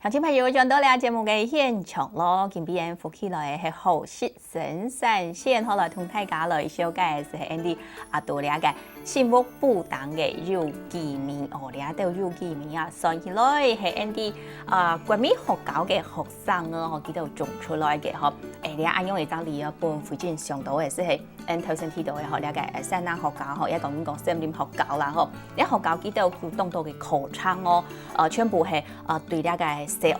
乡亲朋友，上到了节目嘅现场咯，今边福起来系好事神山县，好来同大家来小解是 Andy 多了嘅幸福不当嘅有记名哦，了都有记名啊，算起来系 Andy 国民学校嘅学生哦，佢都种出来嘅嗬，你按用嚟张理啊，本附近上到嘅是系頭先提到嘅嗬，了解山南學校嗬，一講森林學校啦嗬，你學校佢都有當到嘅課程哦，全部係對了解社會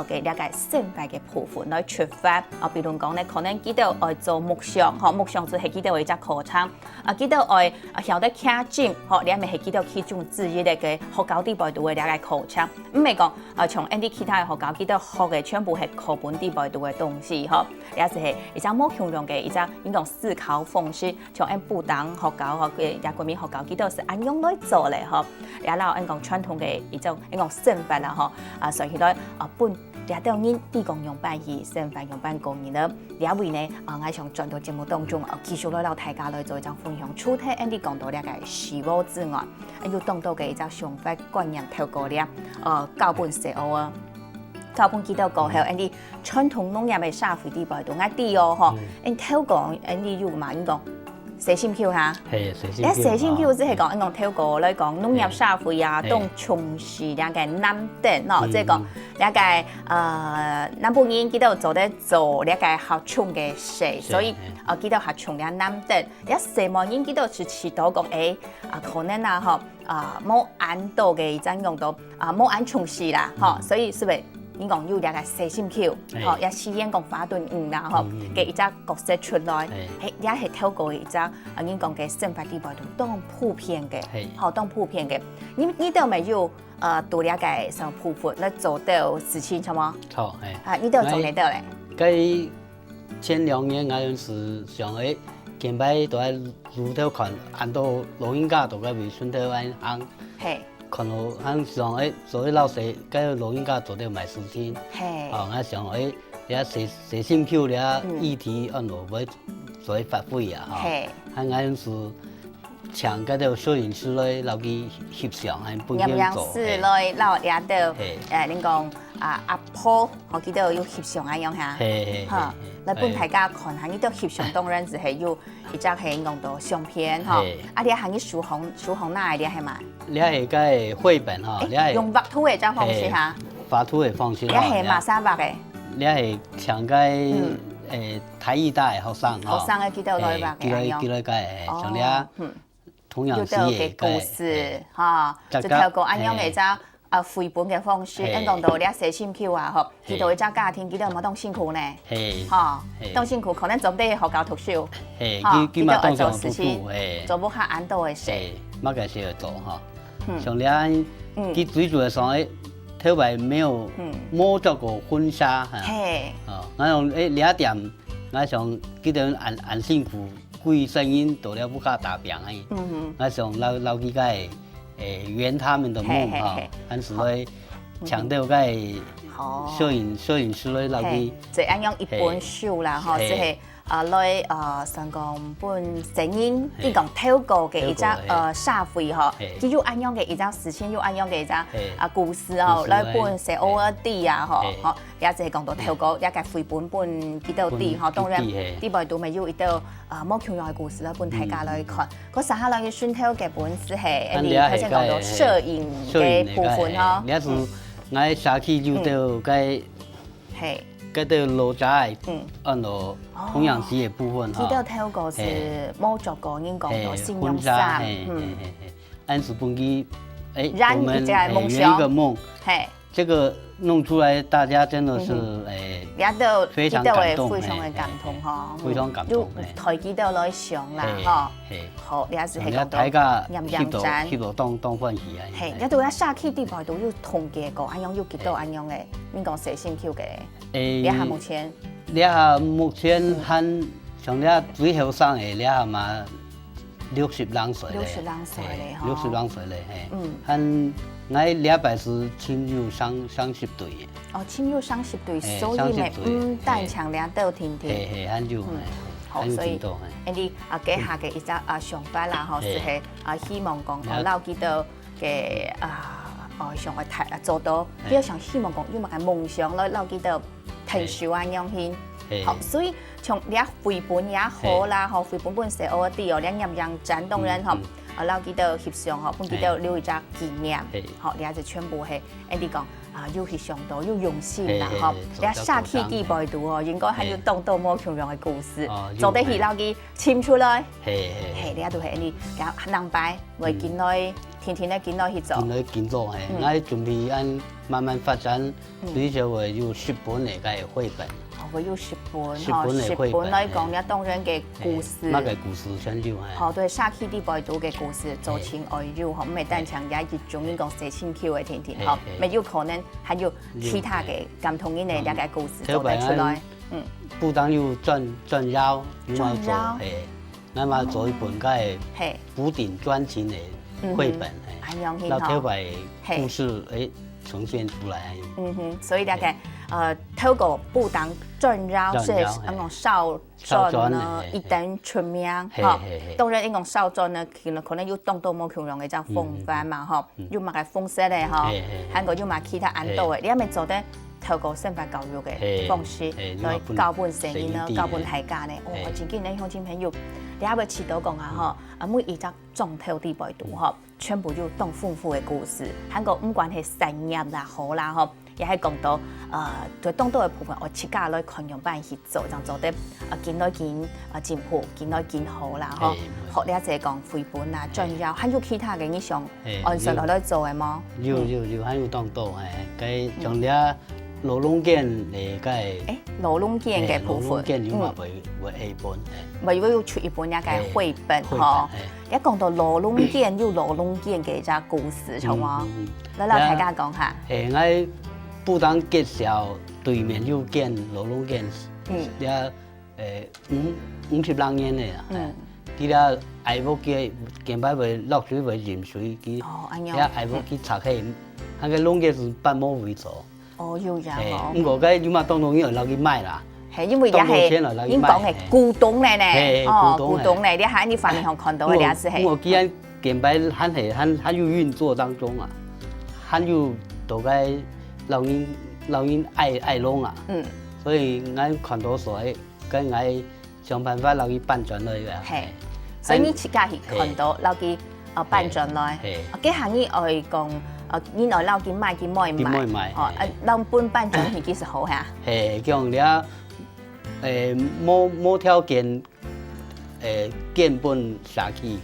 嘅了解生活嘅部分來出發，比如講咧，可能佢都愛做木匠，嗬，木匠就係佢都有一隻課程，佢都愛曉得傾景，嗬，你係咪係佢都其中之一嘅學校底部度嘅了解課程，唔係講從啲其他嘅學校，佢都學嘅全部係課本底部度嘅東西，嗬，也係一隻冇強用嘅一隻應講思考方式，從按不當學校嗬，嘅國民學校，佢都是按用來做咧嗬，然後按講傳統嘅一種按講生活啦嗬，所以咧本也都人地公用辦而生活用辦公人啦，呢位呢我想轉到節目當中，繼續來到大家來做一種分享，除咗按啲講到呢個事務之外，要當到嘅一種想法觀念透過咧教本社會啊。教本記到過後，啲傳統農業嘅社會地位度啱啲哦，嗬，透過啲要嘛，應講寫信票嚇，寫信票即係講講透過嚟講農業社會啊，當從事兩個南電咯，即係講兩個南部人記到做得做兩個合唱嘅事，所以記到合唱兩南電，一社會人記到是知道講可能啊嗬冇按到嘅一陣用到冇按從事啦，嗬，所以是咪？你講要兩個寫信票，嗬，也試驗講法頓啦，嗬，嘅一隻角色出來，也係透過一隻你講嘅生活地位度當普遍嘅，嗬，當普遍嘅。你都咪要多了解上部分嚟做到事情，錯嗎？錯，你都做得到咧？佢前2年我是想近排都係如頭看，按到老人家都個未順頭按行。看到俺想做啲老師，跟老人家做啲賣事情，我想你寫信票你議題按落會做發揮啊，俺是請嗰啲攝影師來留佢翕相，係本身做。攝影師來留也到，你講阿婆，我記得要翕相咁樣嚇，嚇，來幫大家看下，呢啲翕相當然係要一隻係講到相片，嚇，你係啲書紅哪啲係嘛？你係個繪本哈，你係用畫圖嘅種方式嚇，畫圖嘅方式。你係馬沙畫嘅。你係請個台藝大學生學生嘅記得來畫嘅，記得個像你同樣是嘅故事嚇，就透過咁樣嘅種繪本嘅方式，講到你寫信票啊，嗬，記到一隻家庭記得有冇當辛苦呢？嚇，當辛苦可能做唔到學校讀書，記得愛做事情，做不下按到嘅事，乜嘅事要做嚇。像你佢最主要上頭擺沒有冇做過婚紗，我用你一點，我想記得按辛苦貴聲音到了不卡打餅嘅，我想留佢個圓他們的夢嚇，還是來強調個攝影師來留佢。就按樣一本書啦，嗬，即係。來上講本聲音，你講透過嘅一隻社會嗬，佢要按樣嘅一隻事情，要按樣嘅一隻故事哦，來本寫 ORD 啊，嗬，也就係講到透過一個繪本幾多啲，嗬，當然啲部都咪要一道冇強樣嘅故事啦，本大家來看。嗰時候咧，選透嘅本是係你頭先講到攝影嘅部分咯。你係我下期就到個係。嗰啲老仔，按照同樣是嘅部分，記得透過是冇做過，應講到信用衫，按是本佢，我們有一個夢，這個弄出來，大家真的是非常感動，非常嘅感動嗬，非常感動。台記得來上啦，嗬，好，你係是係講到大家翕到當歡喜啊。係，一到一下期啲排到要統計個，按樣要幾多按樣嘅，應講寫信票嘅。你下目前？你下目前還像你最後生嘅，你下嘛60啷歲咧，60啷歲咧，還我禮拜是親友30隊嘅。哦，親友30隊，所以咪單場兩到天天。很就好，所以你給下嘅一隻想法啦，嗬，是係希望講留幾多嘅想要做到，比较想希望讲有乜嘅夢想來留記到退休啊樣先。好，所以從你繪本也好啦，嗬，繪本寫我啲哦，你入樣展當然嗬，留記到翕相嗬，本記到留一隻紀念，好，你就全部係，Andy 講有翕相到，有用心啦，嗬，你下期啲擺度哦，應該係要當到冇窮樣嘅故事，做得起留記簽出來，係，你都係Andy，咁能擺為見來。天天咧見到去做，見做係，我準備按慢慢發展，最少會有10本嚟嘅繪本。會有10本，10本來講，你當然嘅故事，乜嘅故事全有係。好，對，下期啲擺度嘅故事做成愛有，嗬，唔係單強也一種應講寫清橋嘅天天，嗬，咪有可能還有其他嘅咁同樣嘅一個故事做得出來。不但要轉腰，要做係，我嘛做一本嘅古典傳情嘅。繪本，那特別故事呈現出來。所以大概透過不當轉繞，即係一個少壯呢一等出名，嚇。當然一個少壯呢，可能要當到冇強樣嘅就風範嘛，嚇。要買個風色咧，嚇。韓國要買其他安度嘅，你係咪做得透過生活教育嘅方式來教本聲音呢，教本大家呢？我自己呢鄉親朋友。你係咪知道講下嗬？每一隻種頭啲擺度嗬，全部要當豐富嘅故事。韓國唔管係產業啦好啦嗬，也係講到對當到嘅部分，我自家來看樣辦去做，就做得見來見進步，見來見好啦嗬。學你一隻講繪本啊、轉腰，還有其他嘅你想按上來做嘅嗎？有，還有當到係，佢從啲羅龍劍嚟嘅。羅龍劍嘅部分，為一本，咪如果要出一本一個繪本嗬。一講到羅龍劍，有羅龍劍嘅一隻故事，好冇？你嚟大家講下。我不但介紹對面有劍羅龍劍，啲50多年嘅啦，啲啦愛要嘅近排會落水會淹水，啲愛要去拆起，嗰個龍劍是半模為做。哦，要有哦。咁我梗要嘛當當要留去賣啦。係因為也係應講係古董嚟呢，古董嚟，你喺你畫面上看到嘅也是係。我既然近排還有運作當中啊，還有大概老人愛弄啊，所以我看到所以跟我想辦法留去辦轉來嘅。係，所以你自家去看到留去辦轉來，幾行你愛講。你來留見買見買，留本辦轉係幾時好嚇？係講你冇條件見本下去，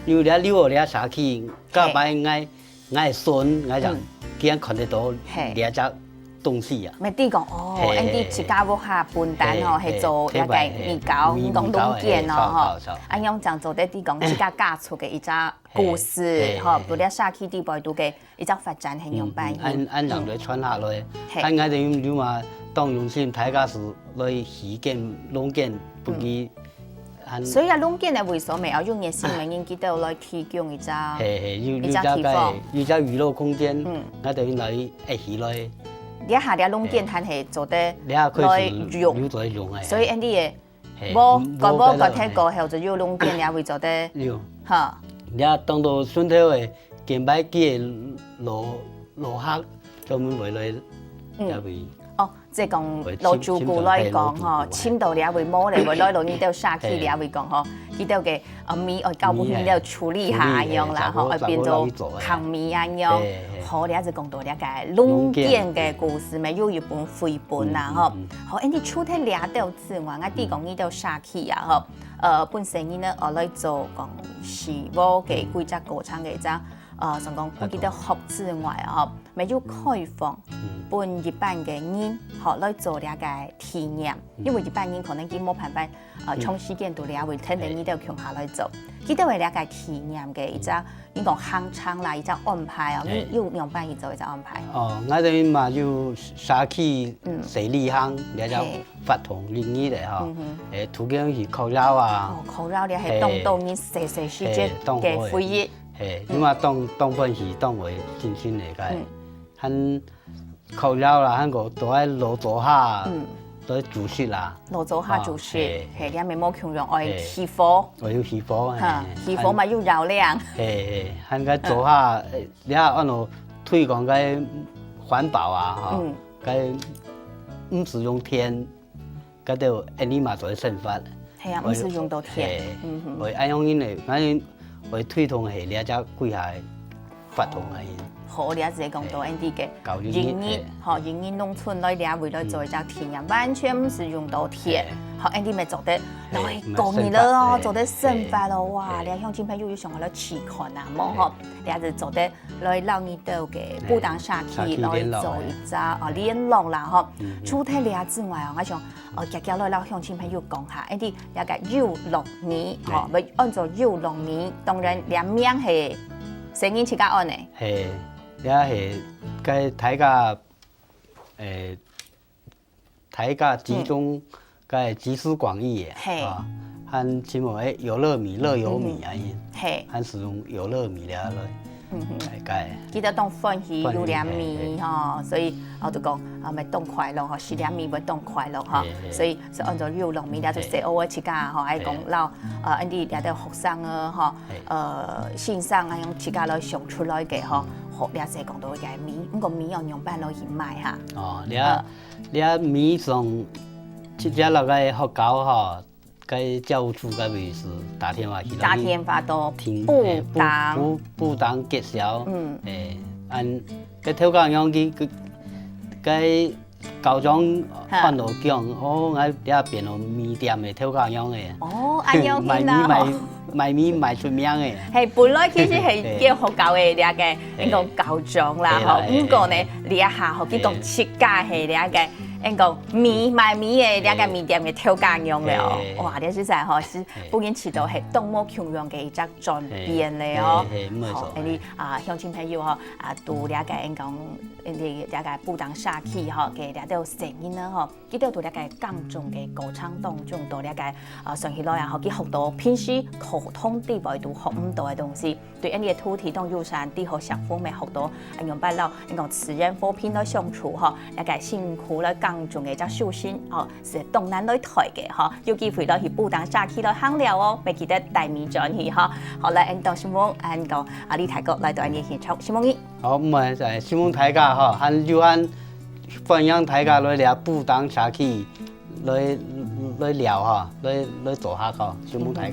因為你留你下去，加擺我孫我就既然看得到你只東西啊。咪啲講啲自家屋下半單係做一個研究，講龍劍咯嗬，樣就做得啲講自家家族嘅一隻故事，不啲下去啲擺度嘅一隻發展係樣辦。按人嚟傳下來，按我哋要話當用心大家是來實踐龍劍不記。所以龍劍嘅為所未有用嘅新聞應記得來提供一隻地方，一隻娛樂空間，我哋來一起來。你下啲龍劍係係做得來用，所以 Andy 嘅我睇過後就要龍劍也會做得嚇。你當到順頭嘅見擺機嘅羅客專門回來也會。即係講老主顧來講嗬，簽到你也會摸嚟，會來到呢度沙期你也會講嗬，呢度嘅米我教本呢度處理下樣啦嗬，會變做行米啊樣。好，你一直講到呢個龍劍嘅故事，咪有一本繪本啦嗬。好，你除咗呢度之外，我啲講呢度沙期啊嗬，本身呢我來做講是我嘅規則過程嘅啫。上講我記得學之外啊，咪要開放本一般嘅人學來做呢個體驗，因為一般人可能佢冇辦法長時間度你會聽到呢度強下來做，佢都係呢個體驗嘅一隻，你講行程啦，一隻安排啊，你要樣辦去做一隻安排。我哋嘛要沙期水里行，呢隻法同另一嚟嗬，途經是烤肉啊，烤肉你係當你細細時節嘅回憶。因為當份是當為真心嚟嘅，很烤肉啦，很個都喺落座下，都煮食啦。落座下煮食，係你咪冇強用愛起火。我要起火，起火咪要油亮。很個座下，你睇按照推广该环保啊，吼，该唔使用天，该就安尼嘛做生发。系啊，唔使用到天。为安样因嘞，反正为推动系了只几下发动啊因。好，了解讲到 Andy 嘅营业，吼营业农村来了为了做一只田啊，完全唔是用到田，好 Andy 咪做得来讲你了哦，做得生发咯，哇！你乡亲朋友有上我了期看啊，冇吼，你就做得来让你到嘅布当社区来做一只联络啦，吼。除咗了之外哦，我想夹夹来让乡亲朋友讲下 ，Andy 了解幼农年，吼，咪按照幼农年，当然两名系成年起家案嘅。系。也是该大家大家集中该集思广益的啊，和什么有乐米、乐有米啊，和使用有乐米了来该。记得当欢喜有两米哈，所以我就讲咪当快乐哈，是两米咪当快乐哈，所以是按照有两米，了就写偶尔起家哈，爱讲老安啲了啲学生啊哈，线上啊用起家来上出来嘅哈。好，了解讲到嘅米，咁個米要用辦落去賣哈。哦，你米上，即只落個學校吼，個教務處嗰邊是打電話去。打電話到布當結銷，按個調教樣個校長翻到講，我了變到米店嘅調教樣嘅。哦，安樣嘅啦。賣米賣出名嘅，係本來其實係叫學校嘅啲嘅一個校長啦，嗬，不過呢，呢一下學佢講設計係啲嘅一個賣米嘅啲嘅米店嘅調教用嘅哦，哇！呢實在嗬是不僅起到係動物窮樣嘅一隻轉變嚟哦，好，你鄉親朋友嗬讀啲嘅講啲嘅布當社區嗬嘅啲都成因啦嗬，佢都讀啲嘅耕種嘅過程當中讀啲嘅上起來啊，佢學到平時普通地位都學唔到嘅東西，對呢個土地當優勢啲好幸福咪學到，用白老你講自然和平來相處嗬，一個辛苦來耕種嘅隻修行哦，是東南來台嘅嗬，有機會落去布當社區來行了哦，咪記得帶米轉去嗬，好啦，到希望講李大哥來到呢現場，希望你好唔係就係希望大家嗬，還有還歡迎大家來聊布當社區來聊嗬，來做下個，希望大家。